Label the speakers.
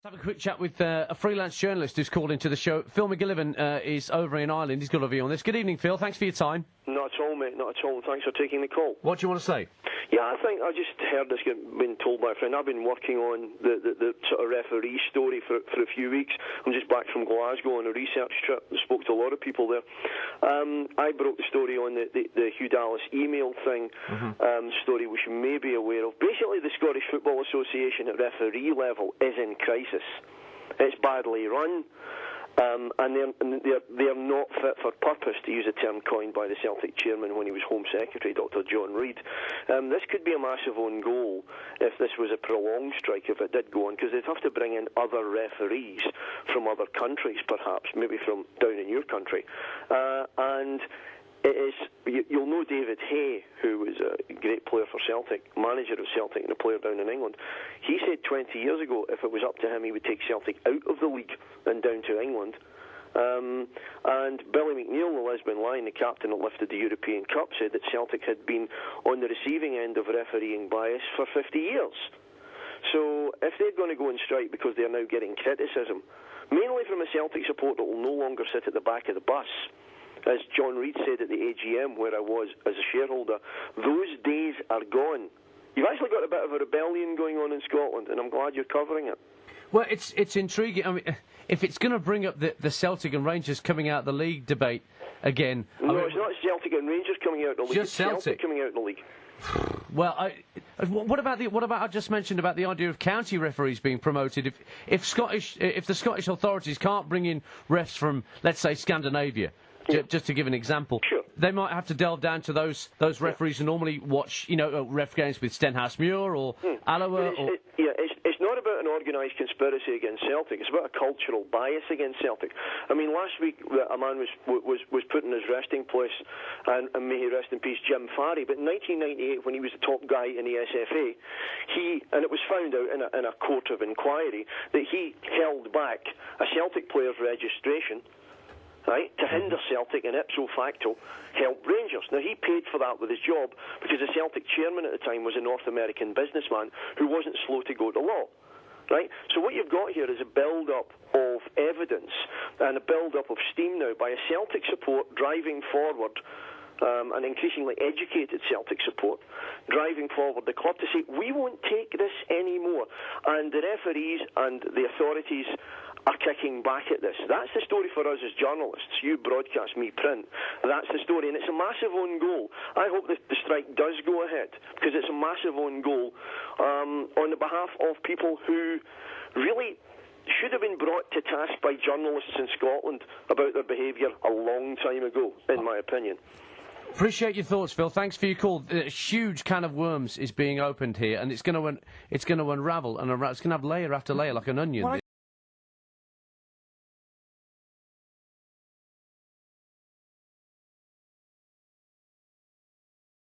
Speaker 1: Let's have a quick chat with a freelance journalist who's called into the show. Phil McGillivan is over in Ireland. He's got a view on this. Good evening, Phil. Thanks for your time.
Speaker 2: Not at all, mate. Not at all. Thanks for taking the call.
Speaker 1: What do you want to say?
Speaker 2: Yeah, I think I just heard this been told by a friend. I've been working on the sort of referee story for a few weeks. I'm just back from Glasgow on a research trip. I spoke to a lot of people there. I broke the story on the Hugh Dallas email thing, story which you may be aware of. Basically, the Scottish Football Association at referee level is in crisis. It's badly run. And they're not fit for purpose, to use a term coined by the Celtic chairman when he was Home Secretary, Dr. John Reid. This could be a massive own goal if this was a prolonged strike, if it did go on, because they'd have to bring in other referees from other countries, perhaps, maybe from down in your country. And it is, you'll know David Hay, who was a great player for Celtic, manager of Celtic and a player down in England. He said 20 years ago, if it was up to him, he would take Celtic out of the league and down to England. And Billy McNeill, the Lisbon Lion, the captain that lifted the European Cup, said that Celtic had been on the receiving end of refereeing bias for 50 years. So if they're going to go on strike because they're now getting criticism, mainly from a Celtic supporter that will no longer sit at the back of the bus, as John Reid said at the AGM where I was as a shareholder, those days are gone. You've actually got a bit of a rebellion going on in Scotland, and I'm glad you're covering it.
Speaker 1: Well, it's intriguing. I mean, if it's going to bring up the Celtic and Rangers coming out of the league debate again...
Speaker 2: No, it's not Celtic and Rangers coming out of the league,
Speaker 1: just
Speaker 2: it's Celtic coming out of the league.
Speaker 1: Well, what about I just mentioned about the idea of county referees being promoted? If the Scottish authorities can't bring in refs from, let's say, Scandinavia, just to give an example,
Speaker 2: sure,
Speaker 1: they might have to delve down to those referees who normally watch, ref games with Stenhousemuir or Alloa.
Speaker 2: It's not about an organised conspiracy against Celtic. It's about a cultural bias against Celtic. I mean, last week a man was put in his resting place, and may he rest in peace, Jim Farry. But in 1998, when he was the top guy in the SFA, and it was found out in a court of inquiry that he held back a Celtic player's registration, right, to hinder Celtic and ipso facto help Rangers. Now, he paid for that with his job because the Celtic chairman at the time was a North American businessman who wasn't slow to go to law. Right? So what you've got here is a build-up of evidence and a build-up of steam now by a Celtic support driving forward, an increasingly educated Celtic support, driving forward the club to say, we won't take this anymore. And the referees and the authorities are kicking back at this. That's the story for us as journalists. You broadcast, me print. That's the story, and it's a massive own goal. I hope that the strike does go ahead, because it's a massive own goal on the behalf of people who really should have been brought to task by journalists in Scotland about their behaviour a long time ago, in my opinion.
Speaker 1: Appreciate your thoughts, Phil. Thanks for your call. A huge can of worms is being opened here, and it's going to unravel, and it's going to have layer after layer like an onion.